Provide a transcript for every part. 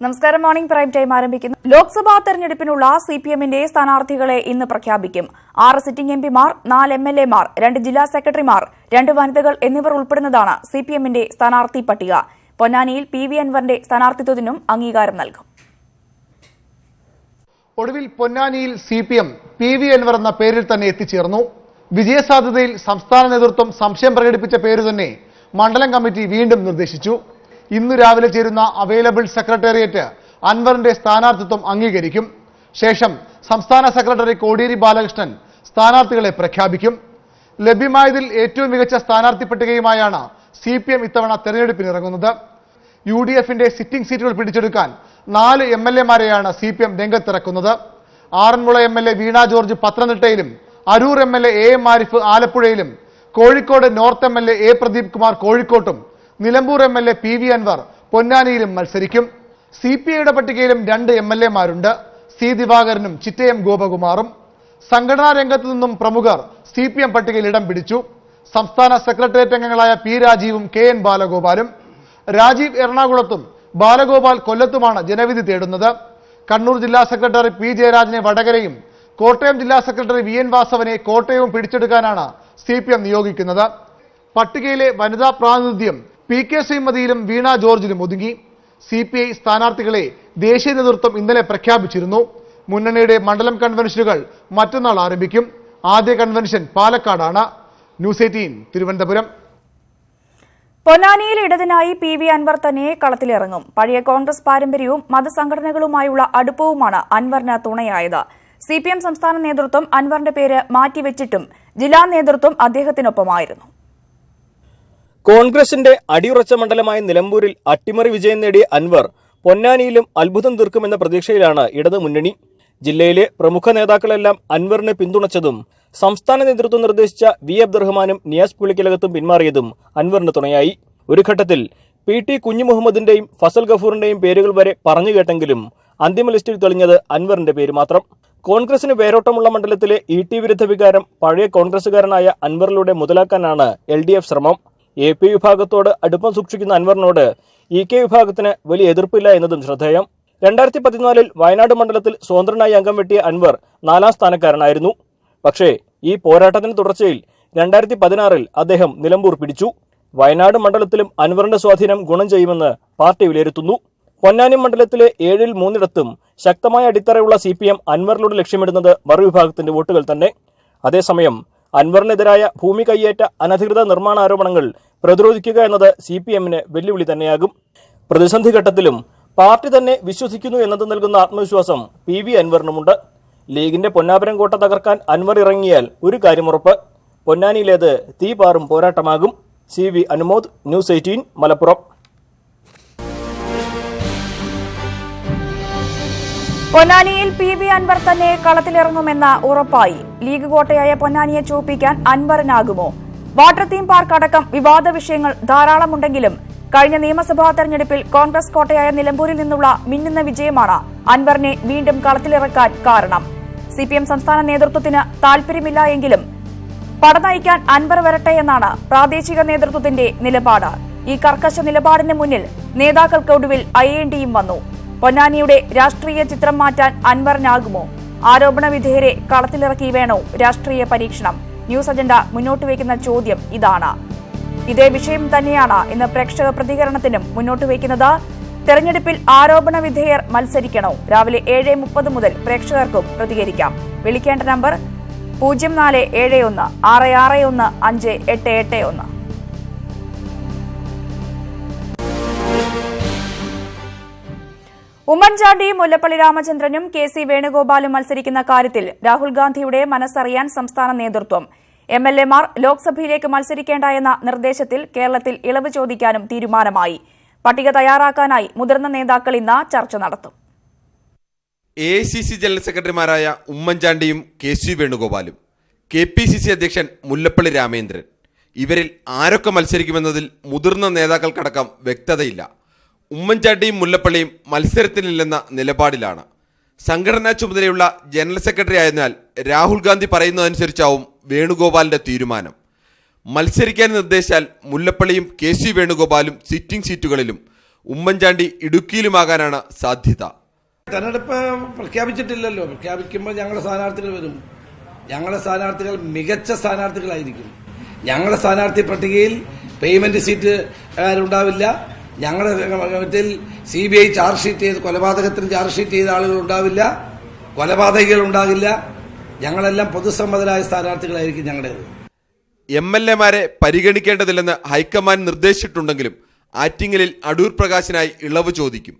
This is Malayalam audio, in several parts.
നമസ്കാരം. മോർണിംഗ് പ്രൈം ടൈം ആരംഭിക്കുന്നു. ലോക്സഭാ തെരഞ്ഞെടുപ്പിനുള്ള സിപിഎമ്മിന്റെ സ്ഥാനാർത്ഥികളെ ഇന്ന് പ്രഖ്യാപിക്കും. 6 സിറ്റിംഗ് എംപിമാർ, 4 എംഎൽഎമാർ, 2 ജില്ലാ സെക്രട്ടറിമാർ, 2 വനിതകൾ എന്നിവർ ഉൾപ്പെടുന്നതാണ് സിപിഎമ്മിന്റെ സ്ഥാനാർത്ഥി പട്ടിക. പൊന്നാനിയിൽ PV അൻവറിന്റെ സ്ഥാനാർത്ഥിത്വത്തിനും അംഗീകാരം നൽകും. ഒടുവിൽ പൊന്നാനിയിൽ സിപിഎം PV അൻവർ എന്ന പേരിൽ തന്നെ എത്തിച്ചേർന്നു. വിജയസാധ്യതയിൽ സംസ്ഥാന നേതൃത്വം സംശയം പ്രകടിപ്പിച്ച പേര് തന്നെ മണ്ഡലം കമ്മിറ്റി വീണ്ടും നിർദ്ദേശിച്ചു. ഇന്ന് രാവിലെ ചേരുന്ന അവൈലബിൾ സെക്രട്ടേറിയറ്റ് അൻവറിന്റെ സ്ഥാനാർത്ഥിത്വം അംഗീകരിക്കും. ശേഷം സംസ്ഥാന സെക്രട്ടറി കോടിയേരി ബാലകൃഷ്ണൻ സ്ഥാനാർത്ഥികളെ പ്രഖ്യാപിക്കും. ലഭ്യമായതിൽ ഏറ്റവും മികച്ച സ്ഥാനാർത്ഥി പട്ടികയുമായാണ് സിപിഎം ഇത്തവണ തെരഞ്ഞെടുപ്പിനിറങ്ങുന്നത്. UDFന്റെ സിറ്റിംഗ് സീറ്റുകൾ പിടിച്ചെടുക്കാൻ 4 MLAമാരെയാണ് സിപിഎം രംഗത്തിറക്കുന്നത്. ആറന്മുള MLA വീണ ജോർജ് പത്തനംതിട്ടയിലും, അരൂർ MLA AM ആരിഫ് ആലപ്പുഴയിലും, Kozhikode north MLA A Pradeep Kumar കോഴിക്കോട്ടും, നിലമ്പൂർ MLA PV അൻവർ പൊന്നാനിയിലും മത്സരിക്കും. CPIയുടെ പട്ടികയിലും 2 MLAമാരുണ്ട്. C ദിവാകരനും ചിറ്റയം ഗോപകുമാറും. സംഘടനാ രംഗത്തു നിന്നും പ്രമുഖർ സിപിഎം പട്ടികയിൽ ഇടം പിടിച്ചു. സംസ്ഥാന സെക്രട്ടേറിയറ്റ് അംഗങ്ങളായ P രാജീവും KN ബാലഗോപാലും. രാജീവ് എറണാകുളത്തും ബാലഗോപാൽ കൊല്ലത്തുമാണ് ജനവിധി തേടുന്നത്. കണ്ണൂർ ജില്ലാ സെക്രട്ടറി P ജയരാജനെ വടകരയും, കോട്ടയം ജില്ലാ സെക്രട്ടറി VN വാസവനെ കോട്ടയവും പിടിച്ചെടുക്കാനാണ് സിപിഎം നിയോഗിക്കുന്നത്. പട്ടികയിലെ വനിതാ പ്രാതിനിധ്യം PK ശ്രീമതിയിലും വീണ ജോർജിലും ഒതുങ്ങി. CPI സ്ഥാനാർത്ഥികളെ ദേശീയ നേതൃത്വം ഇന്നലെ പ്രഖ്യാപിച്ചിരുന്നു. മുന്നണിയുടെ മണ്ഡലം കൺവെൻഷനുകൾ മറ്റന്നാൾ ആരംഭിക്കും. ആദ്യ കൺവെൻഷൻ പാലക്കാടാണ്. ന്യൂസ് 18 തിരുവനന്തപുരം. പൊന്നാനിയിൽ ഇടതിനായി PV അൻവർ തന്നെ കളത്തിലിറങ്ങും. പഴയ കോൺഗ്രസ് പാരമ്പര്യവും മതസംഘടനകളുമായുള്ള അടുപ്പവുമാണ് അൻവറിന് തുണയായത്. CPM സംസ്ഥാന നേതൃത്വം അൻവറിന്റെ പേര് മാറ്റിവെച്ചിട്ടും ജില്ലാ നേതൃത്വം അദ്ദേഹത്തിനൊപ്പമായിരുന്നു. കോൺഗ്രസിന്റെ അടിയുറച്ച മണ്ഡലമായ നിലമ്പൂരിൽ അട്ടിമറി വിജയം നേടിയ അൻവർ പൊന്നാനിയിലും അത്ഭുതം തീർക്കുമെന്ന പ്രതീക്ഷയിലാണ് ഇടതു മുന്നണി. ജില്ലയിലെ പ്രമുഖ നേതാക്കളെല്ലാം അൻവറിനെ പിന്തുണച്ചതും സംസ്ഥാന നേതൃത്വം നിർദ്ദേശിച്ച V അബ്ദുറഹ്മാനും നിയാസ് പുളിക്കലകത്തും പിന്മാറിയതും അൻവറിന് തുണയായി. ഒരു ഘട്ടത്തിൽ PT കുഞ്ഞുമുഹമ്മദിന്റെയും ഫസൽ ഗഫൂറിന്റെയും പേരുകൾ വരെ പറഞ്ഞു കേട്ടെങ്കിലും അന്തിമ ലിസ്റ്റിൽ തെളിഞ്ഞത് അൻവറിന്റെ പേര് മാത്രം. കോൺഗ്രസിന് വേരോട്ടമുള്ള മണ്ഡലത്തിലെ ET വിരുദ്ധ വികാരം പഴയ കോൺഗ്രസുകാരനായ അൻവറിലൂടെ മുതലാക്കാനാണ് LDF ശ്രമം. AP വിഭാഗത്തോട് അടുപ്പം സൂക്ഷിക്കുന്ന അൻവറിനോട് EK വിഭാഗത്തിന് വലിയ എതിർപ്പില്ല എന്നതും ശ്രദ്ധേയം. 2014 വയനാട് മണ്ഡലത്തിൽ സ്വതന്ത്രനായി അംഗം വെട്ടിയ അൻവർ 4ാം സ്ഥാനക്കാരനായിരുന്നു. പക്ഷേ ഈ പോരാട്ടത്തിന് തുടർച്ചയിൽ 2016 അദ്ദേഹം നിലമ്പൂർ പിടിച്ചു. വയനാട് മണ്ഡലത്തിലും അൻവറിന്റെ സ്വാധീനം ഗുണം ചെയ്യുമെന്ന് പാർട്ടി വിലയിരുത്തുന്നു. പൊന്നാനി മണ്ഡലത്തിലെ 7ൽ 3ഇടത്തും ശക്തമായ അടിത്തറയുള്ള CPM അൻവറിലൂടെ ലക്ഷ്യമിടുന്നത് മറുവിഭാഗത്തിന്റെ വോട്ടുകൾ തന്നെ. അതേസമയം അൻവറിനെതിരായ ഭൂമി കയ്യേറ്റ അനധികൃത നിർമ്മാണ ആരോപണങ്ങൾ പ്രതിരോധിക്കുക എന്നത് CPMന് വെല്ലുവിളി തന്നെയാകും. പ്രതിസന്ധി ഘട്ടത്തിലും പാർട്ടി തന്നെ വിശ്വസിക്കുന്നു എന്നത് നൽകുന്ന ആത്മവിശ്വാസം PV അൻവറിനുമുണ്ട്. ലീഗിന്റെ പൊന്നാപുരം കോട്ട തകർക്കാൻ അൻവർ ഇറങ്ങിയാൽ ഒരു കാര്യമുറപ്പ്, പൊന്നാനിയിലേത് തീപാറും പോരാട്ടമാകും. CV Anumod, news 18 Malappuram. പൊന്നാനിയിൽ PV അൻവർ തന്നെ കളത്തിലിറങ്ങുമെന്ന ഉറപ്പായി. ലീഗ് കോട്ടയായ പൊന്നാനിയെ ചോപ്പിക്കാൻ അൻവറിനാകുമോ? വാട്ടർ തീം പാർക്ക് അടക്കം വിവാദ വിഷയങ്ങൾ ധാരാളമുണ്ടെങ്കിലും കഴിഞ്ഞ നിയമസഭാ തെരഞ്ഞെടുപ്പിൽ കോൺഗ്രസ് കോട്ടയായ നിലമ്പൂരിൽ നിന്നുള്ള മിന്നുന്ന വിജയമാണ് അൻവറിനെ വീണ്ടും കളത്തിലിറക്കാൻ കാരണം. CPM സംസ്ഥാന നേതൃത്വത്തിന് താൽപര്യമില്ല എങ്കിലും പട നയിക്കാൻ അൻവർ വരട്ടെ എന്നാണ് പ്രാദേശിക നേതൃത്വത്തിന്റെ നിലപാട്. ഈ കർക്കശ നിലപാടിന് മുന്നിൽ നേതാക്കൾക്ക് ഒടുവിൽ അയ്യേണ്ടിയും വന്നു. പൊന്നാനിയുടെ രാഷ്ട്രീയ ചിത്രം മാറ്റാൻ അൻവറിനാകുമോ? ആരോപണ വിധേയരെ കളത്തിലിറക്കി വേണോ രാഷ്ട്രീയ പരീക്ഷണം? ന്യൂസ് അജണ്ട മുന്നോട്ട് വയ്ക്കുന്ന ചോദ്യം ഇതാണ്. ഇതേ വിഷയം തന്നെയാണ് ഇന്ന് പ്രേക്ഷക പ്രതികരണത്തിനും മുന്നോട്ട് വയ്ക്കുന്നത്. തെരഞ്ഞെടുപ്പിൽ ആരോപണ വിധേയർ മത്സരിക്കണോ? രാവിലെ 7:30 മുതൽ പ്രേക്ഷകർക്കും പ്രതികരിക്കാം. വിളിക്കേണ്ട നമ്പർ 0471 661 5881. ഉമ്മൻചാണ്ടിയും മുല്ലപ്പള്ളി രാമചന്ദ്രനും KC വേണുഗോപാലും മത്സരിക്കുന്ന കാര്യത്തിൽ രാഹുൽ ഗാന്ധിയുടെ മനസ്സറിയാൻ സംസ്ഥാന നേതൃത്വം. MLAമാർ ലോക്സഭയിലേക്ക് മത്സരിക്കേണ്ട എന്ന നിർദ്ദേശത്തിൽ കേരളത്തിൽ ഇളവ് ചോദിക്കാനും തീരുമാനമായി. പട്ടിക തയ്യാറാക്കാനായി മുതിർന്ന നേതാക്കൾ ഇന്ന് ചർച്ച നടത്തും. AICC ജനറൽ സെക്രട്ടറിമാരായ ഉമ്മൻചാണ്ടിയും KC വേണുഗോപാലും, KPCC അധ്യക്ഷൻ മുല്ലപ്പള്ളി രാമചന്ദ്രൻ, ഇവരിൽ ആരൊക്കെ മത്സരിക്കുമെന്നതിൽ മുതിർന്ന നേതാക്കൾക്കടക്കം വ്യക്തതയില്ല. ഉമ്മൻചാണ്ടിയും മുല്ലപ്പള്ളിയും മത്സരത്തിനില്ലെന്ന നിലപാടിലാണ്. സംഘടനാ ചുമതലയുള്ള ജനറൽ സെക്രട്ടറി ആയതിനാൽ രാഹുൽ ഗാന്ധി പറയുന്നതനുസരിച്ചാവും വേണുഗോപാലിന്റെ തീരുമാനം. മത്സരിക്കാൻ നിർദ്ദേശിച്ചാൽ മുല്ലപ്പള്ളിയും KC വേണുഗോപാലും സിറ്റിംഗ് സീറ്റുകളിലും, ഉമ്മൻചാണ്ടി ഇടുക്കിയിലുമാകാനാണ് സാധ്യത. തെരഞ്ഞെടുപ്പ് പ്രഖ്യാപിച്ചിട്ടില്ലല്ലോ. പ്രഖ്യാപിക്കുമ്പോൾ ഞങ്ങളുടെ സ്ഥാനാർത്ഥികൾ വരും. ഞങ്ങളുടെ സ്ഥാനാർത്ഥികൾ മികച്ച സ്ഥാനാർത്ഥികളായിരിക്കും. ഞങ്ങളുടെ സ്ഥാനാർത്ഥി പട്ടികയിൽ പേയ്മെന്റ് സീറ്റുകാരുണ്ടാവില്ല. ഞങ്ങളുടെ CBI ചാർജ് ഷീറ്റ് ചെയ്ത് കൊലപാതകത്തിന് ചാർജ് ഷീറ്റ് ചെയ്ത ആളുകൾ ഉണ്ടാവില്ല. കൊലപാതകികൾ ഉണ്ടാകില്ല. ഞങ്ങളെല്ലാം പൊതുസമ്മതരായ സ്ഥാനാർത്ഥികളായിരിക്കും ഞങ്ങളുടേത്. MLA-മാരെ പരിഗണിക്കേണ്ടതില്ലെന്ന് ഹൈക്കമാൻഡ് നിർദ്ദേശിച്ചിട്ടുണ്ടെങ്കിലും ആറ്റിങ്ങലിൽ അടൂർ പ്രകാശിനായി ഇളവ് ചോദിക്കും.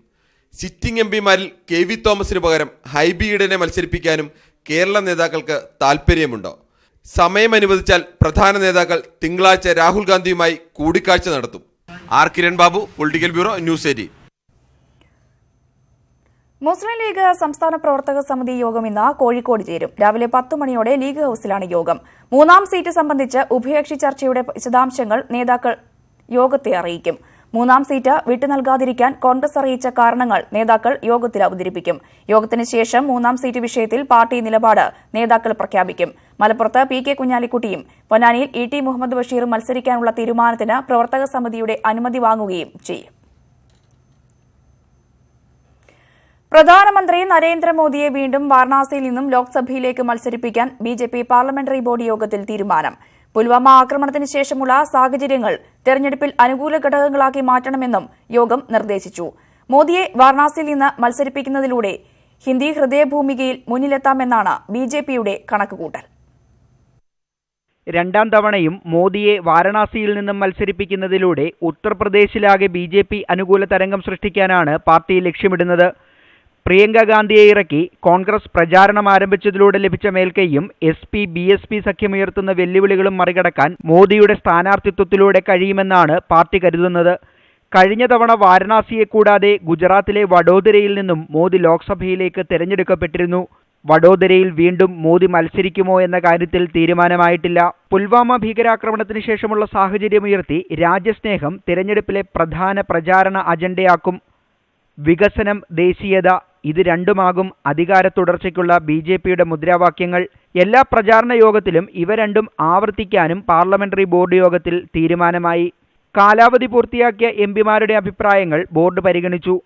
സിറ്റിംഗ് MP-മാരിൽ KV തോമസിന് പകരം ഹൈബി ഈഡനെ മത്സരിപ്പിക്കാനും കേരള നേതാക്കൾക്ക് താൽപ്പര്യമുണ്ടോ? സമയം അനുവദിച്ചാൽ പ്രധാന നേതാക്കൾ തിങ്കളാഴ്ച രാഹുൽ ഗാന്ധിയുമായി കൂടിക്കാഴ്ച നടത്തും. R. Kiran Babu, political bureau, news 18. Muslim League സംസ്ഥാന പ്രവർത്തക സമിതി യോഗം ഇന്ന് കോഴിക്കോട് ചേരും. രാവിലെ 10 മണിയോടെ ലീഗ് ഹൌസിലാണ് യോഗം. 3ാം സീറ്റ് സംബന്ധിച്ച് ഉഭയകക്ഷി ചർച്ചയുടെ വിശദാംശങ്ങൾ നേതാക്കൾ യോഗത്തെ അറിയിക്കും. 3ാം സീറ്റ് വിട്ടു നൽകാതിരിക്കാൻ കോൺഗ്രസ് അറിയിച്ച കാരണങ്ങൾ നേതാക്കൾ യോഗത്തിൽ അവതരിപ്പിക്കും. യോഗത്തിന് ശേഷം 3ാം സീറ്റ് വിഷയത്തിൽ പാർട്ടി നിലപാട് നേതാക്കൾ പ്രഖ്യാപിക്കും. മലപ്പുറത്ത് PK കുഞ്ഞാലിക്കുട്ടിയും പൊന്നാനിയിൽ ET മുഹമ്മദ് ബഷീറും മത്സരിക്കാനുള്ള തീരുമാനത്തിന് പ്രവർത്തക സമിതിയുടെ അനുമതി വാങ്ങുകയും ചെയ്യും. പ്രധാനമന്ത്രി നരേന്ദ്രമോദിയെ വീണ്ടും വാരണാസിയിൽ നിന്നും ലോക്സഭയിലേക്ക് മത്സരിപ്പിക്കാൻ BJP പാർലമെന്ററി ബോർഡ് യോഗത്തിൽ തീരുമാനം. പുൽവാമ ആക്രമണത്തിന് ശേഷമുള്ള സാഹചര്യങ്ങൾ തെരഞ്ഞെടുപ്പിൽ അനുകൂല ഘടകങ്ങളാക്കി മാറ്റണമെന്നും യോഗം നിർദ്ദേശിച്ചു. മോദിയെ വാരണാസിയിൽ നിന്ന് മത്സരിപ്പിക്കുന്നതിലൂടെ ഹിന്ദി ഹൃദയഭൂമികയിൽ മുന്നിലെത്താമെന്നാണ് BJPയുടെ കണക്കുകൂട്ടൽ. 2ാം തവണയും മോദിയെ വാരണാസിയിൽ നിന്നും മത്സരിപ്പിക്കുന്നതിലൂടെ ഉത്തർപ്രദേശിലാകെ BJP അനുകൂല തരംഗം സൃഷ്ടിക്കാനാണ് പാർട്ടി ലക്ഷ്യമിടുന്നത്. പ്രിയങ്ക ഗാന്ധിയെ ഇറക്കി കോൺഗ്രസ് പ്രചാരണം ആരംഭിച്ചതിലൂടെ ലഭിച്ച മേൽക്കൈയും SP-BSP സഖ്യമുയർത്തുന്ന വെല്ലുവിളികളും മറികടക്കാൻ മോദിയുടെ സ്ഥാനാർത്ഥിത്വത്തിലൂടെ കഴിയുമെന്നാണ് പാർട്ടി കരുതുന്നത്. കഴിഞ്ഞ തവണ വാരണാസിയെ കൂടാതെ ഗുജറാത്തിലെ വഡോദരയിൽ നിന്നും മോദി ലോക്സഭയിലേക്ക് തെരഞ്ഞെടുക്കപ്പെട്ടിരുന്നു. വഡോദരയിൽ വീണ്ടും മോദി മത്സരിക്കുമോ എന്ന കാര്യത്തിൽ തീരുമാനമായിട്ടില്ല. പുൽവാമ ഭീകരാക്രമണത്തിന് ശേഷമുള്ള സാഹചര്യമുയർത്തി രാജ്യസ്നേഹം തിരഞ്ഞെടുപ്പിലെ പ്രധാന പ്രചാരണ അജണ്ടയാക്കും. വികസനം, ദേശീയത, ഇത് രണ്ടുമാകും അധികാര തുടർച്ചയ്ക്കുള്ള BJPയുടെ മുദ്രാവാക്യങ്ങൾ. എല്ലാ പ്രചാരണ യോഗത്തിലും ഇവ രണ്ടും ആവർത്തിക്കാനും പാർലമെന്ററി ബോർഡ് യോഗത്തിൽ തീരുമാനമായി. കാലാവധി പൂർത്തിയാക്കിയ MP-മാരുടെ അഭിപ്രായങ്ങൾ ബോർഡ് പരിഗണിച്ചു.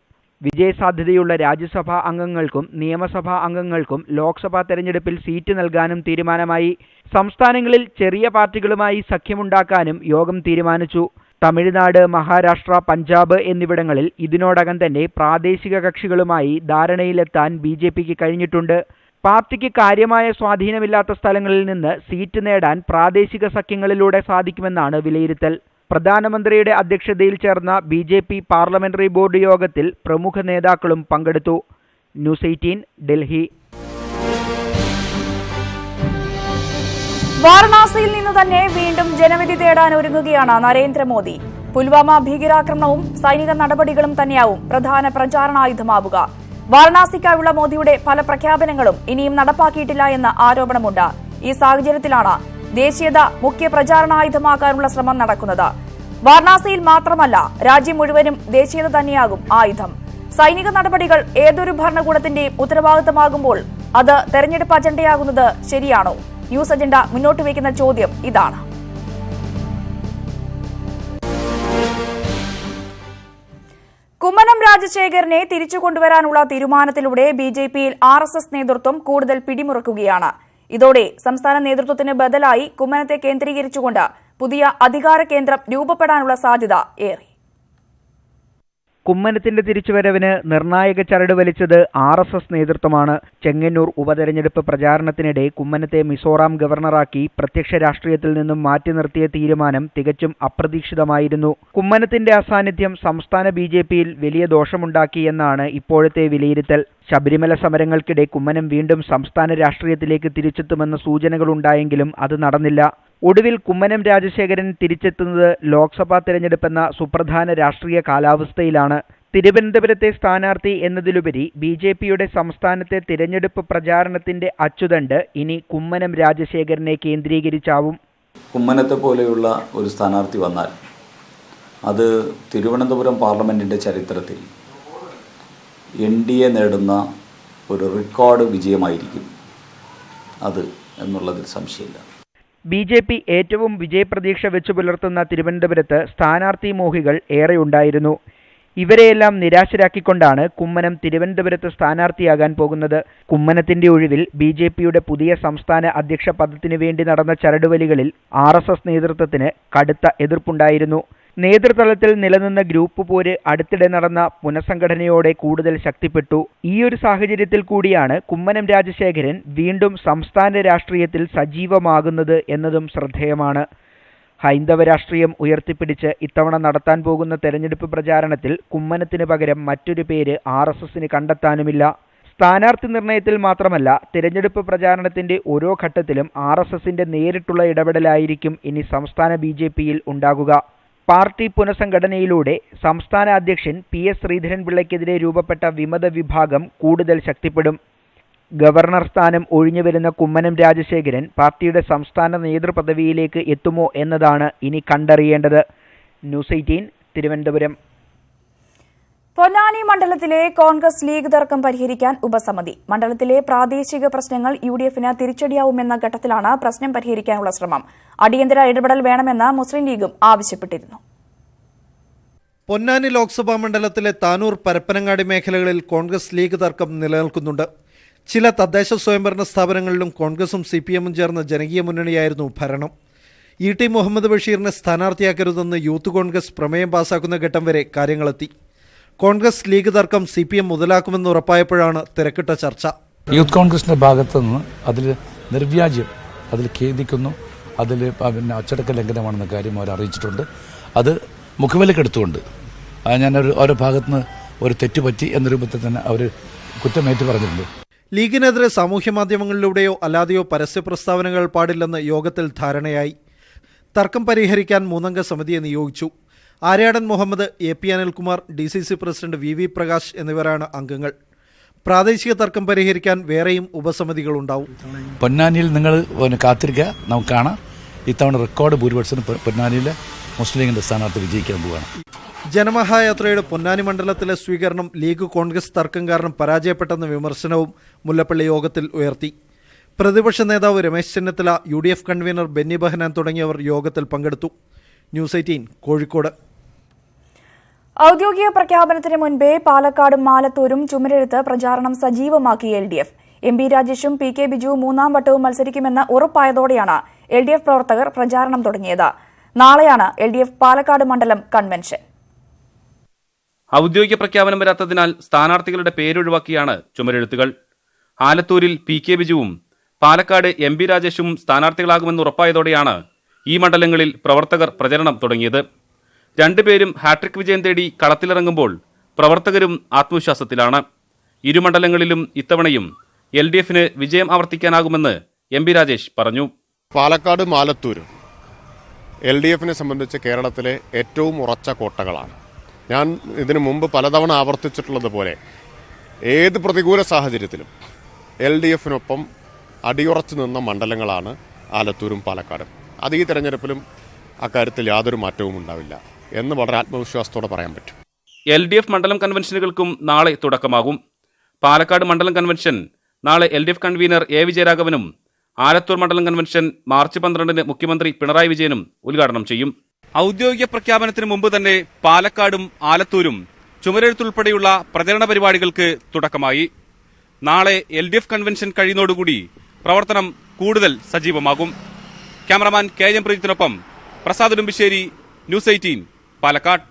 വിജയസാധ്യതയുള്ള രാജ്യസഭാ അംഗങ്ങൾക്കും നിയമസഭാ അംഗങ്ങൾക്കും ലോക്സഭാ തെരഞ്ഞെടുപ്പിൽ സീറ്റ് നൽകാനും തീരുമാനമായി. സംസ്ഥാനങ്ങളിൽ ചെറിയ പാർട്ടികളുമായി സഖ്യമുണ്ടാക്കാനും യോഗം തീരുമാനിച്ചു. തമിഴ്നാട്, മഹാരാഷ്ട്ര, പഞ്ചാബ് എന്നിവിടങ്ങളിൽ ഇതിനോടകം തന്നെ പ്രാദേശിക കക്ഷികളുമായി ധാരണയിലെത്താൻ BJPക്ക് കഴിഞ്ഞിട്ടുണ്ട്. പാർട്ടിക്ക് കാര്യമായ സ്വാധീനമില്ലാത്ത സ്ഥലങ്ങളിൽ നിന്ന് സീറ്റ് നേടാൻ പ്രാദേശിക സഖ്യങ്ങളിലൂടെ സാധിക്കുമെന്നാണ് വിലയിരുത്തൽ. പ്രധാനമന്ത്രിയുടെ അധ്യക്ഷതയിൽ ചേർന്ന BJP പാർലമെന്ററി ബോർഡ് യോഗത്തിൽ പ്രമുഖ നേതാക്കളും പങ്കെടുത്തു. ന്യൂസ് 18, ഡൽഹി. വാരണാസിയിൽ നിന്ന് തന്നെ വീണ്ടും ജനവിധി തേടാൻ ഒരുങ്ങുകയാണ് നരേന്ദ്രമോദി. പുൽവാമ ഭീകരാക്രമണവും സൈനിക നടപടികളും തന്നെയാവും പ്രധാന പ്രചാരണായുധമാവുക. വാരണാസിക്കായുള്ള മോദിയുടെ പല പ്രഖ്യാപനങ്ങളും ഇനിയും നടപ്പാക്കിയിട്ടില്ല എന്ന ആരോപണമുണ്ട്. ഈ സാഹചര്യത്തിലാണ് ദേശീയത മുഖ്യ പ്രചാരണായുധമാക്കാനുള്ള ശ്രമം നടക്കുന്നത്. വാരണാസിയിൽ മാത്രമല്ല, രാജ്യം മുഴുവനും ദേശീയത തന്നെയാകും ആയുധം. സൈനിക നടപടികൾ ഏതൊരു ഭരണകൂടത്തിന്റെയും ഉത്തരവാദിത്തമാകുമ്പോൾ അത് തെരഞ്ഞെടുപ്പ് അജണ്ടയാകുന്നത് ശരിയാണോ? ന്യൂസ് അജണ്ട മുന്നോട്ട് വയ്ക്കുന്ന ചോദ്യം ഇതാണ്. കുമ്മനം രാജശേഖരനെ തിരിച്ചുകൊണ്ടുവരാനുള്ള തീരുമാനത്തിലൂടെ BJPയിൽ RSS നേതൃത്വം കൂടുതൽ പിടിമുറുക്കുകയാണ്. ഇതോടെ സംസ്ഥാന നേതൃത്വത്തിന് ബദലായി കുമ്മനത്തെ കേന്ദ്രീകരിച്ചുകൊണ്ട് പുതിയ അധികാര കേന്ദ്രം രൂപപ്പെടാനുള്ള സാധ്യത ഏറി. കുമ്മനത്തിന്റെ തിരിച്ചുവരവിന് നിർണായക ചരട് വലിച്ചത് RSS നേതൃത്വമാണ്. ചെങ്ങന്നൂർ ഉപതെരഞ്ഞെടുപ്പ് പ്രചാരണത്തിനിടെ കുമ്മനത്തെ മിസോറാം ഗവർണറാക്കി പ്രത്യക്ഷ രാഷ്ട്രീയത്തിൽ നിന്നും മാറ്റി നിർത്തിയ തീരുമാനം തികച്ചും അപ്രതീക്ഷിതമായിരുന്നു. കുമ്മനത്തിന്റെ അസാന്നിധ്യം സംസ്ഥാന BJPയിൽ വലിയ ദോഷമുണ്ടാക്കിയെന്നാണ് ഇപ്പോഴത്തെ വിലയിരുത്തൽ. ശബരിമല സമരങ്ങൾക്കിടെ കുമ്മനം വീണ്ടും സംസ്ഥാന രാഷ്ട്രീയത്തിലേക്ക് തിരിച്ചെത്തുമെന്ന സൂചനകളുണ്ടായെങ്കിലും അത് നടന്നില്ല. ഒടുവിൽ കുമ്മനം രാജശേഖരൻ തിരിച്ചെത്തുന്നത് ലോക്സഭാ തെരഞ്ഞെടുപ്പെന്ന സുപ്രധാന രാഷ്ട്രീയ കാലാവസ്ഥയിലാണ്. തിരുവനന്തപുരത്തെ സ്ഥാനാർത്ഥി എന്നതിലുപരി BJPയുടെ സംസ്ഥാനത്തെ തിരഞ്ഞെടുപ്പ് പ്രചാരണത്തിന്റെ അച്ചുതണ്ട് ഇനി കുമ്മനം രാജശേഖരനെ കേന്ദ്രീകരിച്ചാവും. കുമ്മനത്തെ പോലെയുള്ള ഒരു സ്ഥാനാർത്ഥി വന്നാൽ അത് തിരുവനന്തപുരം പാർലമെന്റിന്റെ ചരിത്രത്തിൽ NDA നേടുന്ന ഒരു റെക്കോർഡ് വിജയമായിരിക്കും അത് എന്നുള്ളതിൽ സംശയമില്ല. BJP ഏറ്റവും വിജയപ്രതീക്ഷ വെച്ചു പുലർത്തുന്ന തിരുവനന്തപുരത്ത് സ്ഥാനാർത്ഥി മോഹികൾ ഏറെയുണ്ടായിരുന്നു. ഇവരെയെല്ലാം നിരാശരാക്കിക്കൊണ്ടാണ് കുമ്മനം തിരുവനന്തപുരത്ത് സ്ഥാനാർത്ഥിയാകാൻ പോകുന്നത്. കുമ്മനത്തിന്റെ ഒഴിവിൽ ബിജെപിയുടെ പുതിയ സംസ്ഥാന അധ്യക്ഷ പദത്തിനു വേണ്ടി നടന്ന ചരടുവലികളിൽ RSS നേതൃത്വത്തിന് കടുത്ത എതിർപ്പുണ്ടായിരുന്നു. നേതൃതലത്തിൽ നിലനിന്ന ഗ്രൂപ്പ് പോര് അടുത്തിടെ നടന്ന പുനഃസംഘടനയോടെ കൂടുതൽ ശക്തിപ്പെട്ടു. ഈയൊരു സാഹചര്യത്തിൽ കൂടിയാണ് കുമ്മനം രാജശേഖരൻ വീണ്ടും സംസ്ഥാന രാഷ്ട്രീയത്തിൽ സജീവമാകുന്നത് എന്നതും ശ്രദ്ധേയമാണ്. ഹൈന്ദവ രാഷ്ട്രീയം ഉയർത്തിപ്പിടിച്ച് ഇത്തവണ നടത്താൻ പോകുന്ന തെരഞ്ഞെടുപ്പ് പ്രചാരണത്തിൽ കുമ്മനത്തിന് പകരം മറ്റൊരു പേര് RSSന് കണ്ടെത്താനുമില്ല. സ്ഥാനാർത്ഥി നിർണയത്തിൽ മാത്രമല്ല, തിരഞ്ഞെടുപ്പ് പ്രചാരണത്തിന്റെ ഓരോ ഘട്ടത്തിലും RSSന്റെ നേരിട്ടുള്ള ഇടപെടലായിരിക്കും ഇനി സംസ്ഥാന BJPയിൽ ഉണ്ടാകുക. പാർട്ടി പുനഃസംഘടനയിലൂടെ സംസ്ഥാന അധ്യക്ഷൻ PS ശ്രീധരൻപിള്ളയ്ക്കെതിരെ രൂപപ്പെട്ട വിമത വിഭാഗം കൂടുതൽ ശക്തിപ്പെടും. ഗവർണർ സ്ഥാനം ഒഴിഞ്ഞുവരുന്ന കുമ്മനം രാജശേഖരൻ പാർട്ടിയുടെ സംസ്ഥാന നേതൃപദവിയിലേക്ക് എത്തുമോ എന്നതാണ് ഇനി കണ്ടറിയേണ്ടത്. ന്യൂസ് 18 തിരുവനന്തപുരം. പൊന്നാനി മണ്ഡലത്തിലെ കോൺഗ്രസ് ലീഗ് തർക്കം പരിഹരിക്കാൻ ഉപസമിതി. മണ്ഡലത്തിലെ പ്രാദേശിക പ്രശ്നങ്ങൾ UDFന് തിരിച്ചടിയാവുമെന്ന ഘട്ടത്തിലാണ് പ്രശ്നം പരിഹരിക്കാനുള്ള ശ്രമം. അടിയന്തര ഇടപെടൽ വേണമെന്ന് മുസ്ലിം ലീഗും ആവശ്യപ്പെട്ടിരുന്നു. പൊന്നാനി ലോക്സഭാ മണ്ഡലത്തിലെ താനൂർ പരപ്പനങ്ങാടി മേഖലകളിൽ കോൺഗ്രസ് ലീഗ് തർക്കം നിലനിൽക്കുന്നുണ്ട്. ചില തദ്ദേശ സ്വയംഭരണ സ്ഥാപനങ്ങളിലും കോൺഗ്രസും CPMും ചേർന്ന ജനകീയ മുന്നണിയായിരുന്നു ഭരണം. ET മുഹമ്മദ് ബഷീറിനെ സ്ഥാനാർത്ഥിയാക്കരുതെന്ന് യൂത്ത് കോൺഗ്രസ് പ്രമേയം പാസാക്കുന്ന ഘട്ടം വരെ കാര്യങ്ങളെത്തി. കോൺഗ്രസ് ലീഗ് തർക്കം CPM മുതലാക്കുമെന്ന് ഉറപ്പായപ്പോഴാണ് തിരക്കിട്ട ചർച്ച. യൂത്ത് കോൺഗ്രസിന്റെ ഭാഗത്ത് നിന്ന് അതിൽ നിർവ്യാജ്യം, അതിൽ ഖേദിക്കുന്നു, അതിൽ പിന്നെ അച്ചടക്ക ലംഘനമാണെന്ന കാര്യം അവർ അറിയിച്ചിട്ടുണ്ട്. അത് മുഖവിലക്കെടുത്തുകൊണ്ട് ഞാൻ ഓരോ ഭാഗത്തുനിന്ന് ഒരു തെറ്റുപറ്റി എന്ന രൂപത്തിൽ തന്നെ അവർ കുറ്റമേറ്റു പറഞ്ഞിട്ടുണ്ട്. ലീഗിനെതിരെ സാമൂഹ്യ മാധ്യമങ്ങളിലൂടെയോ അല്ലാതെയോ പരസ്യ പ്രസ്താവനകൾ പാടില്ലെന്ന് യോഗത്തിൽ ധാരണയായി. തർക്കം പരിഹരിക്കാൻ 3-അംഗ സമിതിയെ നിയോഗിച്ചു. Aryadan Muhammad, AP Anilkumar, DCC president VV Prakash എന്നിവരാണ് അംഗങ്ങൾ. പ്രാദേശിക തർക്കം പരിഹരിക്കാൻ വേറെയും ഉപസമിതികളുണ്ടാവും. പൊന്നാനിയിൽ നിങ്ങൾ കാത്തിരിക്കുക, നമുക്ക് കാണാം. ഇത്തവണ റെക്കോർഡ് ഭൂരിപക്ഷത്തിന് പൊന്നാനിയിലെ മുസ്ലിം ലീഗിന്റെ സ്ഥാനാർത്ഥി വിജയിക്കാൻ പോവുകയാണ്. ജനമഹായാത്രയുടെ പൊന്നാനി മണ്ഡലത്തിലെ സ്വീകരണം ലീഗ് കോൺഗ്രസ് തർക്കം കാരണം പരാജയപ്പെട്ടെന്ന വിമർശനവും മുല്ലപ്പള്ളി യോഗത്തിൽ ഉയർത്തി. പ്രതിപക്ഷ നേതാവ് രമേശ് ചെന്നിത്തല, UDF കൺവീനർ ബെന്നി ബെഹനാൻ തുടങ്ങിയവർ യോഗത്തിൽ പങ്കെടുത്തു. ന്യൂസ് 18 കോഴിക്കോട്. ഔദ്യോഗിക പ്രഖ്യാപനത്തിന് മുൻപേ പാലക്കാടും മാലത്തൂരും ചുമരെഴുത്ത് പ്രചാരണം സജീവമാക്കി LDF. MP രാജേഷും PK ബിജു 3-ാം വട്ടവും മത്സരിക്കുമെന്ന് ഉറപ്പായതോടെയാണ് LDF പ്രവർത്തകർ പ്രചാരണം തുടങ്ങിയത്. നാളെയാണ് LDF പാലക്കാട് മണ്ഡലം കൺവെൻഷൻ. ഔദ്യോഗിക പ്രഖ്യാപനം വരാത്തതിനാൽ സ്ഥാനാർത്ഥികളുടെ പേരൊഴിവാക്കിയാണ് ചുമരെഴുത്തുകൾ. ആലത്തൂരിൽ PK ബിജുവും പാലക്കാട് MP രാജേഷും സ്ഥാനാർത്ഥികളാകുമെന്ന് ഉറപ്പായതോടെയാണ് ഈ മണ്ഡലങ്ങളിൽ പ്രവർത്തകർ പ്രചരണം തുടങ്ങിയത്. രണ്ടുപേരും ഹാട്രിക് വിജയം തേടി കളത്തിലിറങ്ങുമ്പോൾ പ്രവർത്തകരും ആത്മവിശ്വാസത്തിലാണ്. ഇരു മണ്ഡലങ്ങളിലും ഇത്തവണയും LDFന് വിജയം ആവർത്തിക്കാനാകുമെന്ന് MP രാജേഷ് പറഞ്ഞു. പാലക്കാട്, മാലത്തൂർ LDFനെ സംബന്ധിച്ച് കേരളത്തിലെ ഏറ്റവും ഉറച്ച കോട്ടകളാണ്. ഞാൻ ഇതിനു മുമ്പ് പലതവണ ആവർത്തിച്ചിട്ടുള്ളതുപോലെ ഏത് പ്രതികൂല സാഹചര്യത്തിലും LDFനൊപ്പം അടിയുറച്ചു നിന്ന മണ്ഡലങ്ങളാണ് ആലത്തൂരും പാലക്കാടും. അത് ഈ തെരഞ്ഞെടുപ്പിലും അക്കാര്യത്തിൽ യാതൊരു മാറ്റവും ഉണ്ടാവില്ല എന്ന് വളരെ ആത്മവിശ്വാസത്തോടെ പറയാൻ പറ്റും. LDF മണ്ഡലം കൺവെൻഷനുകൾക്കും നാളെ തുടക്കമാകും. പാലക്കാട് മണ്ഡലം കൺവെൻഷൻ നാളെ LDF കൺവീനർ A വിജയരാഘവനും ആലത്തൂർ മണ്ഡലം കൺവെൻഷൻ മാർച്ച് 12-ന് മുഖ്യമന്ത്രി പിണറായി വിജയനും ഉദ്ഘാടനം ചെയ്യും. ഔദ്യോഗിക പ്രഖ്യാപനത്തിന് മുമ്പ് തന്നെ പാലക്കാടും ആലത്തൂരും ചുമരെഴുത്തുൾപ്പെടെയുള്ള പ്രചരണ പരിപാടികൾക്ക് തുടക്കമായി. നാളെ LDF കൺവെൻഷൻ കഴിയുന്നതോടുകൂടി പ്രവർത്തനം കൂടുതൽ സജീവമാകും. ക്യാമറമാൻ KM പ്രീതിനൊപ്പം പ്രസാദ് ഉടുമ്പിശ്ശേരി, ന്യൂസ് 18 പാലക്കാട്.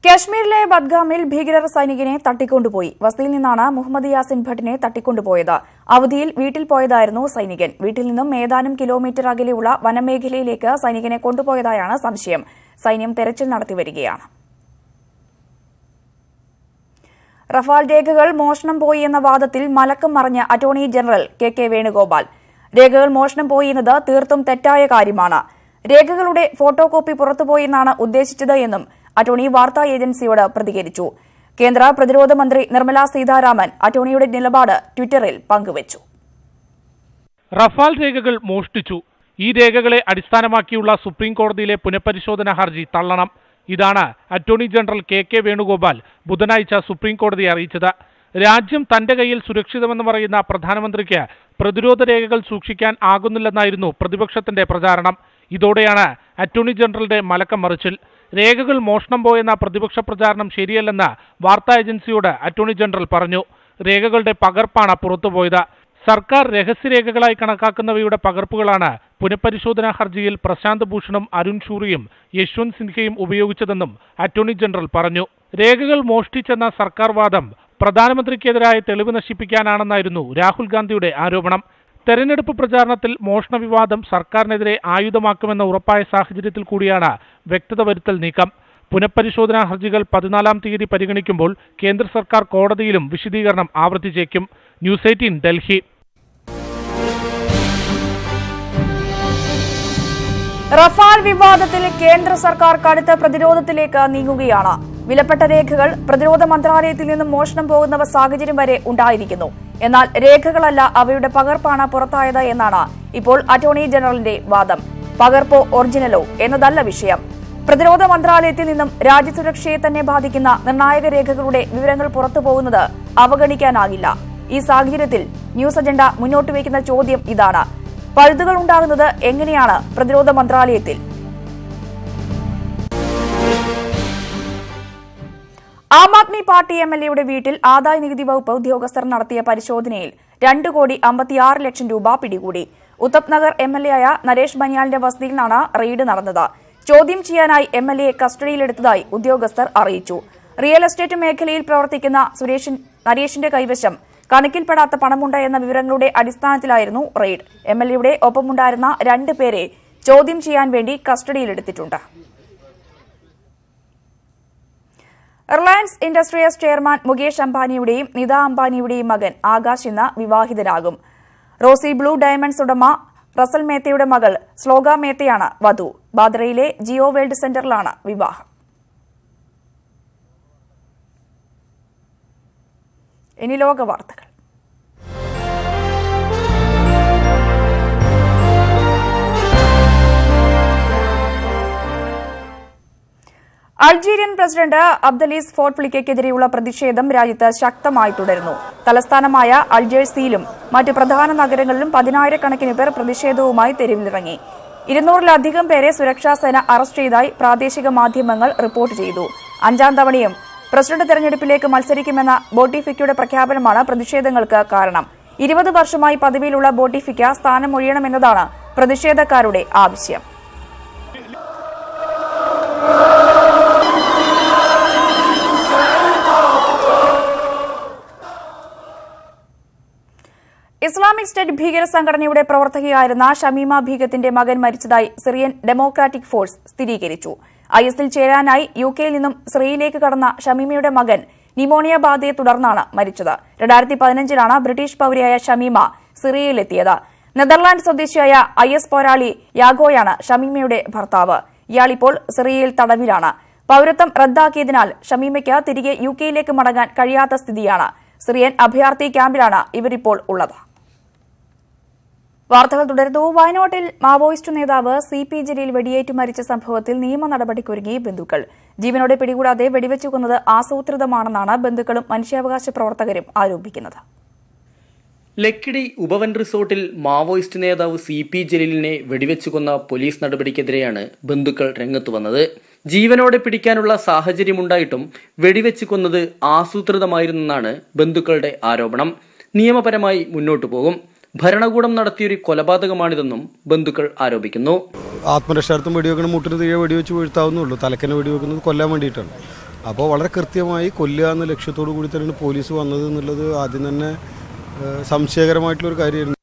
കശ്മീരിലെ ബദ്ഗാമിൽ ഭീകരർ സൈനികനെ തട്ടിക്കൊണ്ടുപോയി. വസതിയിൽ നിന്നാണ് മുഹമ്മദ് യാസിൻ ഭട്ടിനെ തട്ടിക്കൊണ്ടുപോയത്. അവധിയിൽ വീട്ടിൽ പോയതായിരുന്നു സൈനികൻ. വീട്ടിൽ നിന്നും ഏതാനും കിലോമീറ്റർ അകലെയുള്ള വനമേഖലയിലേക്ക് സൈനികനെ കൊണ്ടുപോയതായാണ് സംശയം. സൈന്യം തെരച്ചിൽ നടത്തിവരികയാണ്. റഫാൽ രേഖകൾ മോഷണം പോയി എന്ന വാദത്തിൽ മലക്കം മറിഞ്ഞ അറ്റോർണി ജനറൽ KK വേണുഗോപാൽ. രേഖകൾ മോഷണം പോയി എന്നത് തീർത്തും തെറ്റായ കാര്യമാണ്. രേഖകളുടെ ഫോട്ടോ കോപ്പി പുറത്തുപോയെന്നാണ് ഉദ്ദേശിച്ചത് എന്നും അറ്റോർണി വാർത്താ ഏജൻസിയോട് പ്രതികരിച്ചു. കേന്ദ്ര പ്രതിരോധ മന്ത്രി നിർമ്മല സീതാരാമൻ അറ്റോർണിയുടെ നിലപാട് ട്വിറ്ററിൽ പങ്കുവച്ചു. റഫാൽ രേഖകൾ മോഷ്ടിച്ചു. ഈ രേഖകളെ അടിസ്ഥാനമാക്കിയുള്ള സുപ്രീം കോടതിയിലെ പുനഃപരിശോധനാ ഹർജി തള്ളണം. ഇതാണ് അറ്റോർണി ജനറൽ KK വേണുഗോപാൽ ബുധനാഴ്ച സുപ്രീം കോടതിയെ അറിയിച്ചത്. രാജ്യം തന്റെ കയ്യിൽ സുരക്ഷിതമെന്ന് പറയുന്ന പ്രധാനമന്ത്രിക്ക് പ്രതിരോധ രേഖകൾ സൂക്ഷിക്കാൻ ആകുന്നില്ലെന്നായിരുന്നു പ്രതിപക്ഷത്തിന്റെ പ്രചാരണം. ഇതോടെയാണ് അറ്റോർണി ജനറലിന്റെ മലക്കം മറിച്ചിൽ. രേഖകൾ മോഷണം പോയെന്ന പ്രതിപക്ഷ പ്രചാരണം ശരിയല്ലെന്ന് വാർത്താ ഏജൻസിയോട് അറ്റോർണി ജനറൽ പറഞ്ഞു. രേഖകളുടെ പകർപ്പാണ് പുറത്തുപോയത്. സർക്കാർ രഹസ്യരേഖകളായി കണക്കാക്കുന്നവയുടെ പകർപ്പുകളാണ് പുനഃപരിശോധനാ ഹർജിയിൽ പ്രശാന്ത് ഭൂഷണും അരുൺ ഷൂറിയും യശ്വന്ത് സിൻഹയും ഉപയോഗിച്ചതെന്നും അറ്റോർണി ജനറൽ പറഞ്ഞു. രേഖകൾ മോഷ്ടിച്ചെന്ന സർക്കാർ വാദം പ്രധാനമന്ത്രിക്കെതിരായ തെളിവ് നശിപ്പിക്കാനാണെന്നായിരുന്നു രാഹുൽ ഗാന്ധിയുടെ ആരോപണം. തെരഞ്ഞെടുപ്പ് പ്രചാരണത്തിൽ മോഷണ വിവാദം സർക്കാരിനെതിരെ ആയുധമാക്കുമെന്ന ഉറപ്പായ സാഹചര്യത്തിൽ കൂടിയാണ് വ്യക്തത വരുത്തൽ നീക്കം. പുനഃപരിശോധനാ ഹർജികൾ 14-ാം തീയതി പരിഗണിക്കുമ്പോൾ കേന്ദ്ര സർക്കാർ കോടതിയിലും വിശദീകരണം ആവർത്തിച്ചേക്കും. ന്യൂസ് 18 ഡൽഹി. റഫാൽ വിവാദത്തിൽ കേന്ദ്ര സർക്കാർ കടുത്ത പ്രതിരോധത്തിലേക്ക് നീങ്ങുകയാണ്. വിലപ്പെട്ട രേഖകൾ പ്രതിരോധ മന്ത്രാലയത്തിൽ നിന്നും മോഷണം പോകുന്ന സാഹചര്യം വരെ ഉണ്ടായിരിക്കുന്നു. എന്നാൽ രേഖകളല്ല, അവയുടെ പകർപ്പാണ് പുറത്തായത് എന്നാണ് ഇപ്പോൾ അറ്റോർണി ജനറലിന്റെ വാദം. പകർപ്പോ ഒറിജിനലോ എന്നതല്ല വിഷയം. പ്രതിരോധ മന്ത്രാലയത്തിൽ നിന്നും രാജ്യസുരക്ഷയെ തന്നെ ബാധിക്കുന്ന നിർണായക രേഖകളുടെ വിവരങ്ങൾ പുറത്തുപോകുന്നത് അവഗണിക്കാനാകില്ല. ഈ സാഹചര്യത്തിൽ ന്യൂസ് അജണ്ട മുന്നോട്ട് വയ്ക്കുന്ന ചോദ്യം ഇതാണ്: പഴുതുകൾ ഉണ്ടാകുന്നത് എങ്ങനെയാണ് പ്രതിരോധ മന്ത്രാലയത്തിൽ? ആം ആദ്മി പാർട്ടി എംഎൽഎയുടെ വീട്ടിൽ ആദായ നികുതി വകുപ്പ് ഉദ്യോഗസ്ഥർ നടത്തിയ പരിശോധനയിൽ 2,56,00,000 രൂപ പിടികൂടി. ഉത്തം നഗർ എംഎൽഎയായ നരേഷ് ബനിയാലിന്റെ വസതിയിൽ നിന്നാണ് റെയ്ഡ് നടന്നത്. ചോദ്യം ചെയ്യാനായി എംഎൽഎയെ കസ്റ്റഡിയിലെടുത്തതായി ഉദ്യോഗസ്ഥർ അറിയിച്ചു. റിയൽ എസ്റ്റേറ്റ് മേഖലയിൽ പ്രവർത്തിക്കുന്ന നരേഷിന്റെ കൈവശം കണക്കിൽപ്പെടാത്ത പണമുണ്ട് എന്ന വിവരങ്ങളുടെ അടിസ്ഥാനത്തിലായിരുന്നു റെയ്ഡ്. എംഎൽഎയുടെ ഒപ്പമുണ്ടായിരുന്ന 2 പേരെ ചോദ്യം ചെയ്യാൻ വേണ്ടി കസ്റ്റഡിയിലെടുത്തിട്ടുണ്ട്. റിലയൻസ് ഇൻഡസ്ട്രീസ് ചെയർമാൻ മുകേഷ് അംബാനിയുടെയും നിത അംബാനിയുടെയും മകൻ ആകാശ് ഇന്ന് വിവാഹിതനാകും. റോസി ബ്ലൂ ഡയമണ്ട്സ് ഉടമ റസൽ മേത്തയുടെ മകൾ ശ്ലോക മേത്തയാണ് വധു. ബാദ്രയിലെ ജിയോ വേൾഡ് സെന്ററിലാണ് വിവാഹം. ഇനി ലോക വാർത്തകൾ. അൾജീരിയൻ പ്രസിഡന്റ് അബ്ദലീസ് ബൗട്ട്ഫ്ലിക്കയ്ക്കെതിരെയുള്ള പ്രതിഷേധം രാജ്യത്ത് ശക്തമായി തുടരുന്നു. തലസ്ഥാനമായ അൾജേഴ്സിയിലും മറ്റ് പ്രധാന നഗരങ്ങളിലും 10,000-കണക്കിന് പേർ പ്രതിഷേധവുമായി തെരുവിലിറങ്ങി. 200-ലധികം പേരെ സുരക്ഷാസേന അറസ്റ്റ് ചെയ്തതായി പ്രാദേശിക മാധ്യമങ്ങൾ റിപ്പോർട്ട് ചെയ്തു. 5ാം തവണയും പ്രസിഡന്റ് തെരഞ്ഞെടുപ്പിലേക്ക് മത്സരിക്കുമെന്ന ബോട്ടിഫിക്കയുടെ പ്രഖ്യാപനമാണ് പ്രതിഷേധങ്ങൾക്ക് കാരണം. 20 വർഷമായി പദവിയിലുള്ള ബോട്ടിഫിക്ക സ്ഥാനമൊഴിയണമെന്നതാണ് പ്രതിഷേധക്കാരുടെ ആവശ്യം. ഇസ്ലാമിക് സ്റ്റേറ്റ് ഭീകര സംഘടനയുടെ പ്രവർത്തകയായിരുന്ന ഷമീമ ബീഗത്തിന്റെ മകൻ മരിച്ചതായി സിറിയൻ ഡെമോക്രാറ്റിക് ഫോഴ്സ് സ്ഥിരീകരിച്ചു. ഐഎസിൽ ചേരാനായി യുകെയിൽ നിന്നും സിറിയയിലേക്ക് കടന്ന ഷമീമയുടെ മകൻ ന്യൂമോണിയ ബാധയെ തുടർന്നാണ് മരിച്ചത്. 2015-ലാണ് ബ്രിട്ടീഷ് പൌരയായ ഷമീമ സിറിയയിലെത്തിയത്. നെതർലാൻഡ് സ്വദേശിയായ ഐഎസ് പോരാളി യാഗോയാണ് ഷമീമയുടെ ഭർത്താവ്. ഇയാൾ ഇപ്പോൾ സിറിയയിൽ തടവിലാണ്. പൌരത്വം റദ്ദാക്കിയതിനാൽ ഷമീമയ്ക്ക് തിരികെ യുകെയിലേക്ക് മടങ്ങാൻ കഴിയാത്ത സ്ഥിതിയാണ്. സിറിയൻ അഭയാർത്ഥി ക്യാമ്പിലാണ് ഇവരിപ്പോൾ ഉള്ളത്. വാർത്തകൾ തുടരുന്നു. വയനാട്ടിൽ മാവോയിസ്റ്റ് നേതാവ് CP ജലീൽ വെടിയേറ്റ് മരിച്ച സംഭവത്തിൽ നിയമ നടപടിക്കൊരുങ്ങി ബന്ധുക്കൾ. ജീവനോടെ പിടികൂടാതെ വെടിവെച്ചു കൊന്നത് ആസൂത്രിതമാണെന്നാണ് ബന്ധുക്കളും മനുഷ്യാവകാശ പ്രവർത്തകരും ആരോപിക്കുന്നത്. ലക്കിടി ഉപവൻ റിസോർട്ടിൽ മാവോയിസ്റ്റ് നേതാവ് CP ജലീലിനെ വെടിവെച്ചു കൊന്ന പോലീസ് നടപടിക്കെതിരെയാണ് ബന്ധുക്കൾ രംഗത്തു വന്നത്. ജീവനോടെ പിടിക്കാനുള്ള സാഹചര്യമുണ്ടായിട്ടും വെടിവെച്ചു കൊന്നത് ആസൂത്രിതമായിരുന്നെന്നാണ് ബന്ധുക്കളുടെ ആരോപണം. നിയമപരമായി മുന്നോട്ടു പോകും. ഭരണകൂടം നടത്തിയൊരു കൊലപാതകമാണിതെന്നും ബന്ധുക്കൾ ആരോപിക്കുന്നു. ആത്മരക്ഷാർത്ഥം വെടിവെക്കണ മുട്ടിന് തീരെ വെടിവെച്ച് വീഴ്ത്താവുന്നുള്ളൂ. തലക്കനെ വെടിവെക്കുന്നത് കൊല്ലാൻ വേണ്ടിയിട്ടാണ്. അപ്പോൾ വളരെ കൃത്യമായി കൊല്ലുക എന്ന ലക്ഷ്യത്തോടു കൂടി തന്നെയാണ് പോലീസ് വന്നത് എന്നുള്ളത് ആദ്യം തന്നെ സംശയകരമായിട്ടുള്ളൊരു കാര്യമായിരുന്നു.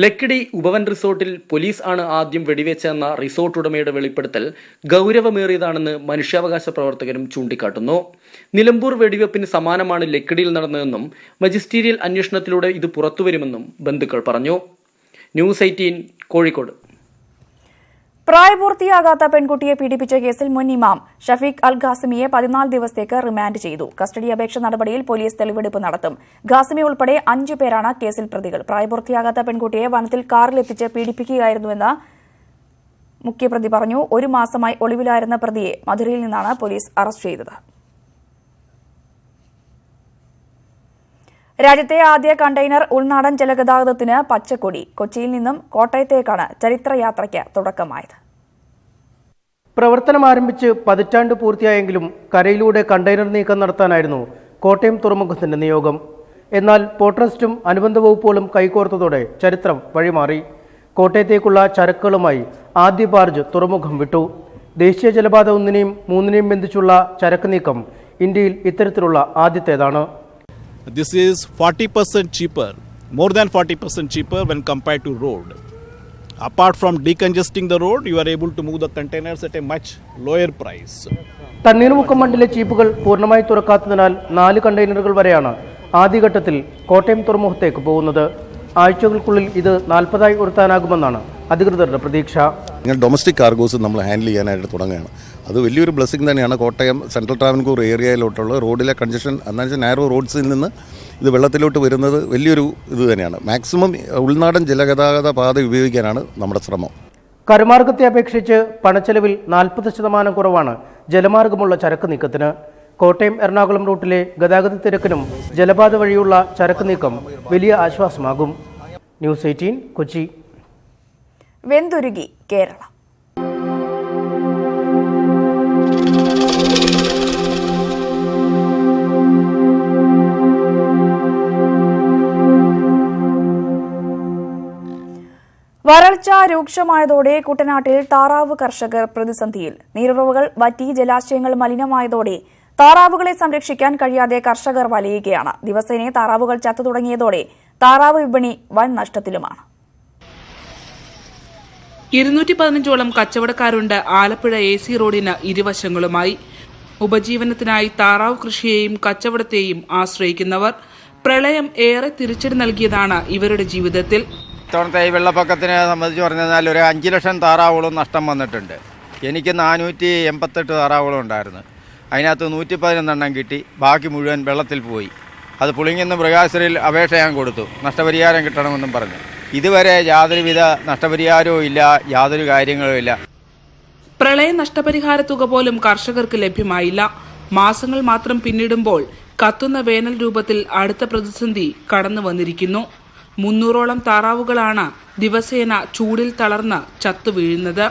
ലക്കിടി ഉപവൻ റിസോർട്ടിൽ പോലീസ് ആണ് ആദ്യം വെടിവെച്ചെന്ന റിസോർട്ട് ഉടമയുടെ വെളിപ്പെടുത്തൽ ഗൗരവമേറിയതാണെന്ന് മനുഷ്യാവകാശ പ്രവർത്തകരും ചൂണ്ടിക്കാട്ടുന്നു. നിലമ്പൂർ വെടിവെപ്പിന് സമാനമാണ് ലക്കിടിയിൽ നടന്നതെന്നും മജിസ്റ്റീരിയൽ അന്വേഷണത്തിലൂടെ ഇത് പുറത്തുവരുമെന്നും ബന്ധുക്കൾ പറഞ്ഞു. ന്യൂസ് 18 കോഴിക്കോട്. പ്രായപൂർത്തിയാകാത്ത പെൺകുട്ടിയെ പീഡിപ്പിച്ച കേസിൽ മുൻ ഇമാം ഷഫീഖ് അൽ ഖാസിമിയെ 14 ദിവസത്തേക്ക് റിമാൻഡ് ചെയ്തു. കസ്റ്റഡി അപേക്ഷ നടപടിയിൽ പോലീസ് തെളിവെടുപ്പ് നടത്തും. ഖാസിമി ഉൾപ്പെടെ 5 പേരാണ് കേസിൽ പ്രതികൾ. പ്രായപൂർത്തിയാകാത്ത പെൺകുട്ടിയെ വനത്തിൽ കാറിലെത്തിച്ച് പീഡിപ്പിക്കുകയായിരുന്നുവെന്ന് മുഖ്യപ്രതി പറഞ്ഞു. 1 മാസമായി ഒളിവിലായിരുന്ന പ്രതിയെ മധുരയിൽ നിന്നാണ് പോലീസ് അറസ്റ്റ് ചെയ്തത്. രാജ്യത്തെ ആദ്യ കണ്ടെയ്നർ ഉൾനാടൻ ജലഗതാഗതത്തിന് പച്ചക്കൊടി. കൊച്ചിയിൽ നിന്നും കോട്ടയത്തേക്കാണ് ചരിത്രയാത്രയ്ക്ക് തുടക്കമായത്. പ്രവർത്തനം ആരംഭിച്ച് പതിറ്റാണ്ട് പൂർത്തിയായെങ്കിലും കരയിലൂടെ കണ്ടെയ്നർ നീക്കം നടത്താനായിരുന്നു കോട്ടയം തുറമുഖത്തിന്റെ നിയോഗം. എന്നാൽ പോർട്ട് ട്രസ്റ്റും അനുബന്ധ വകുപ്പുകളും കൈകോർത്തതോടെ ചരിത്രം വഴിമാറി. കോട്ടയത്തേക്കുള്ള ചരക്കുകളുമായി ആദ്യ ബാർജ് തുറമുഖം വിട്ടു. ദേശീയ ജലപാത 1-നെയും 3-നെയും ബന്ധിച്ചുള്ള ചരക്ക് നീക്കം ഇന്ത്യയിൽ ഇത്തരത്തിലുള്ള ആദ്യത്തേതാണ്. This is 40% cheaper, more than 40% cheaper when compared to road. Apart from decongesting the road, you are able to move the containers at a much lower price. Thanneermukkom ബണ്ടിലെ ചീപ്പുകൾ പൂർണ്ണമായി തുറക്കാത്തതിനാൽ 4 കണ്ടെയ്നറുകൾ വരെയാണ് ആദ്യഘട്ടത്തിൽ കോട്ടയം തുറമുഖത്തേക്ക് പോകുന്നത്. ആഴ്ചകൾക്കുള്ളിൽ ഇത് 40ആയി ഉയർത്താനാകുമെന്നാണ് അധികൃതരുടെ പ്രതീക്ഷ. ഡൊമസ്റ്റിക് കാർഗോസ് നമ്മൾ ഹാൻഡിൽ ചെയ്യാനായിട്ട് തുടങ്ങുകയാണ്. അത് വലിയൊരു ബ്ലെസ്സിംഗ് തന്നെയാണ്. കോട്ടയം സെൻട്രൽ ട്രാവൻകൂർ ഏരിയയിലോട്ടുള്ള റോഡിലെ കൺജഷൻ എന്നുവെച്ചാൽ നാരോ റോഡ്സിൽ നിന്ന് ഇത് വെള്ളത്തിലോട്ട് വരുന്നത് വലിയൊരു ഇത് തന്നെയാണ്. മാക്സിമം ഉൾനാടൻ ജലഗതാഗത പാത ഉപയോഗിക്കാനാണ് നമ്മുടെ ശ്രമം. കരമാർഗത്തെ അപേക്ഷിച്ച് പണച്ചെലവിൽ 40% കുറവാണ് ജലമാർഗമുള്ള ചരക്ക് നീക്കത്തിന്. കോട്ടയം എറണാകുളം റൂട്ടിലെ ഗതാഗത തിരക്കിനും ജലപാത വഴിയുള്ള ചരക്ക് നീക്കം വലിയ ആശ്വാസമാകും. ന്യൂസ് 18 കൊച്ചി. വെന്തുരുകി കേരളം. വരൾച്ച രൂക്ഷമായതോടെ കുട്ടനാട്ടിൽ താറാവ് കർഷകർ പ്രതിസന്ധിയിൽ. നീരുറവുകൾ വറ്റി ജലാശയങ്ങൾ മലിനമായതോടെ താറാവുകളെ സംരക്ഷിക്കാൻ കഴിയാതെ കർഷകർ വലയുകയാണ്. ദിവസേന താറാവുകൾ ചത്തു തുടങ്ങിയതോടെ താറാവ് വിപണി വൻ നഷ്ടത്തിലുമാണ്. 215ഓളം കച്ചവടക്കാരുണ്ട് ആലപ്പുഴ AC റോഡിന് ഇരുവശങ്ങളുമായി. ഉപജീവനത്തിനായി താറാവ് കൃഷിയെയും കച്ചവടത്തെയും ആശ്രയിക്കുന്നവർ. പ്രളയം ഏറെ തിരിച്ചടി നൽകിയതാണ് ഇവരുടെ ജീവിതത്തിൽ. ഇത്തവണത്തെ ഈ വെള്ളപ്പൊക്കത്തിനെ സംബന്ധിച്ച് പറഞ്ഞാൽ ഒരു 5 ലക്ഷം താറാവുകളും നഷ്ടം വന്നിട്ടുണ്ട്. എനിക്ക് 488 താറാവുകളും ഉണ്ടായിരുന്നു. അതിനകത്ത് 111 കിട്ടി, ബാക്കി മുഴുവൻ വെള്ളത്തിൽ പോയി. അത് പുളിങ്ങുന്ന മൃഗാശുപത്രിയിൽ അപേക്ഷ ഞാൻ കൊടുത്തു, നഷ്ടപരിഹാരം കിട്ടണമെന്നും പറഞ്ഞു. ഇതുവരെ യാതൊരുവിധ നഷ്ടപരിഹാരവും ഇല്ല, യാതൊരു കാര്യങ്ങളും ഇല്ല. പ്രളയ നഷ്ടപരിഹാര തുക പോലും കർഷകർക്ക് ലഭ്യമായില്ല. മാസങ്ങൾ മാത്രം പിന്നിടുമ്പോൾ കത്തുന്ന വേനൽ രൂപത്തിൽ അടുത്ത പ്രതിസന്ധി കടന്നു വന്നിരിക്കുന്നു. 300ഓളം താറാവുകളാണ് ദിവസേന ചൂടിൽ തളർന്ന് ചത്തുവീഴുന്നത്.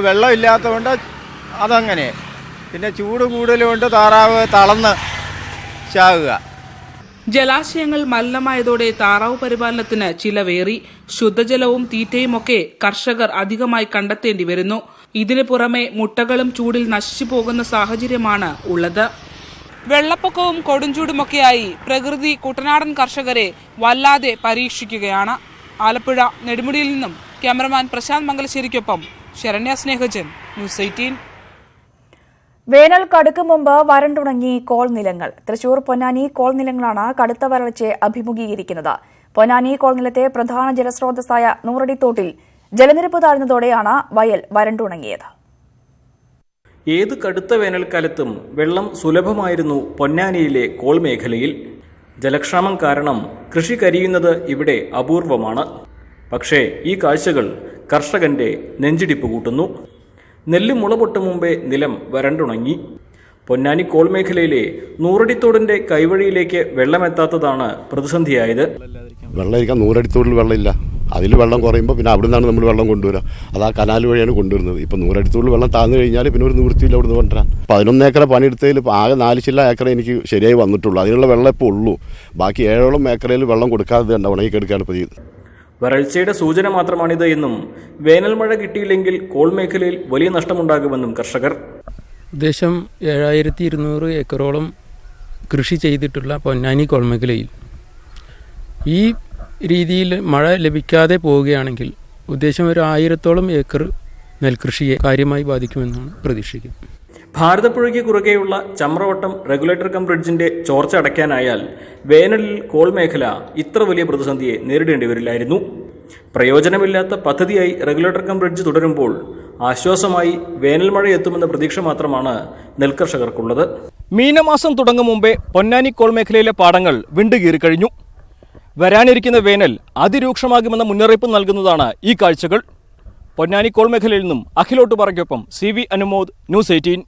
വെള്ളമില്ലാത്തതുകൊണ്ട് അതങ്ങനെ, പിന്നെ ചൂട് കൂടുതലുകൊണ്ട് താറാവ് തളർന്ന് ചാകുക. ജലാശയങ്ങൾ മലിനമായതോടെ താറാവ് പരിപാലനത്തിന് ചിലവേറി. ശുദ്ധജലവും തീറ്റയുമൊക്കെ കർഷകർ അധികമായി കണ്ടെത്തേണ്ടി വരുന്നു. ഇതിനു പുറമെ മുട്ടകളും ചൂടിൽ നശിച്ചു പോകുന്ന സാഹചര്യമാണ് ഉള്ളത്. വെള്ളപ്പൊക്കവും കൊടുംചൂടുമൊക്കെയായി പ്രകൃതി കുട്ടനാടൻ കർഷകരെ വല്ലാതെ പരീക്ഷിക്കുകയാണ്. ആലപ്പുഴ നെടുമുടിയിൽ നിന്നും ക്യാമറമാൻ പ്രശാന്ത് മംഗലശ്ശേരിക്കൊപ്പം ശരണ്യ സ്നേഹജൻ, ന്യൂസ് 18. വേനൽ കടുക്കും മുമ്പ് വരണ്ടുണങ്ങി കോൾ നിലങ്ങൾ. തൃശൂർ പൊന്നാനി കോൾ നിലങ്ങളാണ് കടുത്ത വരൾച്ചയെ അഭിമുഖീകരിക്കുന്നത്. പൊന്നാനി കോൾ നിലത്തെ പ്രധാന ജലസ്രോതസ്സായ നൂറടിത്തോട്ടിൽ ജലനിരപ്പ് താഴ്ന്നതോടെയാണ് വയൽ വരണ്ടുണങ്ങിയത്. ഏത് കടുത്ത വേനൽക്കാലത്തും വെള്ളം സുലഭമായിരുന്നു പൊന്നാനിയിലെ കോൾ മേഖലയിൽ. ജലക്ഷാമം കാരണം കൃഷി കരിയുന്നത് ഇവിടെ അപൂർവമാണ്. പക്ഷേ ഈ കാഴ്ചകൾ കർഷകന്റെ നെഞ്ചിടിപ്പ് കൂട്ടുന്നു. നെല്ല് മുളപൊട്ടും മുമ്പേ നിലം വരണ്ടുണങ്ങി. പൊന്നാനി കോൾ മേഖലയിലെ നൂറടിത്തോടിന്റെ കൈവഴിയിലേക്ക് വെള്ളമെത്താത്തതാണ് പ്രതിസന്ധിയായത്. വെള്ളം ഇരിക്കാൻ നൂറടിത്തോടിൽ വെള്ളമില്ല. അതിൽ വെള്ളം കുറയുമ്പോൾ പിന്നെ അവിടെ നിന്നാണ് നമ്മൾ വെള്ളം കൊണ്ടുവരിക. അത് ആ കനാൽ വഴിയാണ് കൊണ്ടുവരുന്നത്. ഇപ്പം നൂറടിത്തോടിൽ വെള്ളം താഴ്ന്നു കഴിഞ്ഞാൽ പിന്നെ ഒരു നിവൃത്തിയില്ല അവിടെ നിന്ന് കൊണ്ടുവരാൻ. 11 ഏക്കർ പണിയെടുത്തതിൽ ആകെ 4 ഏക്കർ എനിക്ക് ശരിയായി വന്നിട്ടുള്ളൂ. അതിനുള്ള വെള്ളം ഇപ്പോൾ ഉള്ളൂ. ബാക്കി 7ഓളം ഏക്കറിൽ വെള്ളം കൊടുക്കാതെ ഉണ്ട്, ഉണങ്ങിക്കെടുക്കുകയാണ് ഇപ്പോൾ ചെയ്യുന്നത്. വരൾച്ചയുടെ സൂചന മാത്രമാണിത് എന്നും വേനൽ മഴ കിട്ടിയില്ലെങ്കിൽ കോൾ മേഖലയിൽ വലിയ നഷ്ടമുണ്ടാകുമെന്നും കർഷകർ. ഏകദേശം 7200 ഏക്കറോളം കൃഷി ചെയ്തിട്ടുള്ള പൊന്നാനി കോൾ മേഖലയിൽ ഈ രീതിയിൽ മഴ ലഭിക്കാതെ പോവുകയാണെങ്കിൽ ഉദ്ദേശം ഒരു 1000ഓളം ഏക്കർ നെൽകൃഷിയെ കാര്യമായി ബാധിക്കുമെന്നാണ് പ്രതീക്ഷിക്കുന്നത്. ഭാരതപ്പുഴയ്ക്ക് കുറുകെയുള്ള ചമ്രവട്ടം റെഗുലേറ്റർ കം ബ്രിഡ്ജിന്റെ ചോർച്ച അടയ്ക്കാനായാൽ വേനലിൽ കോൾ മേഖല ഇത്ര വലിയ പ്രതിസന്ധിയെ നേരിടേണ്ടി വരില്ലായിരുന്നു. പ്രയോജനമില്ലാത്ത പദ്ധതിയായി റെഗുലേറ്റർ കം ബ്രിഡ്ജ് തുടരുമ്പോൾ ആശ്വാസമായി വേനൽ മഴ എത്തുമെന്ന പ്രതീക്ഷ മാത്രമാണ് നെൽകർഷകർക്കുള്ളത്. മീനമാസം തുടങ്ങും മുമ്പേ പൊന്നാനി കോൾ മേഖലയിലെ പാടങ്ങൾ വിണ്ടുകീറിക്കഴിഞ്ഞു. വരാനിരിക്കുന്ന വേനൽ അതിരൂക്ഷമാകുമെന്ന മുന്നറിയിപ്പ് നൽകുന്നതാണ് ഈ കാഴ്ചകൾ. പൊന്നാനി കോൾ മേഖലയിൽ നിന്നും അഖിലോട്ട് പറയ്ക്കൊപ്പം CV അനുമോദ്, ന്യൂസ് 18.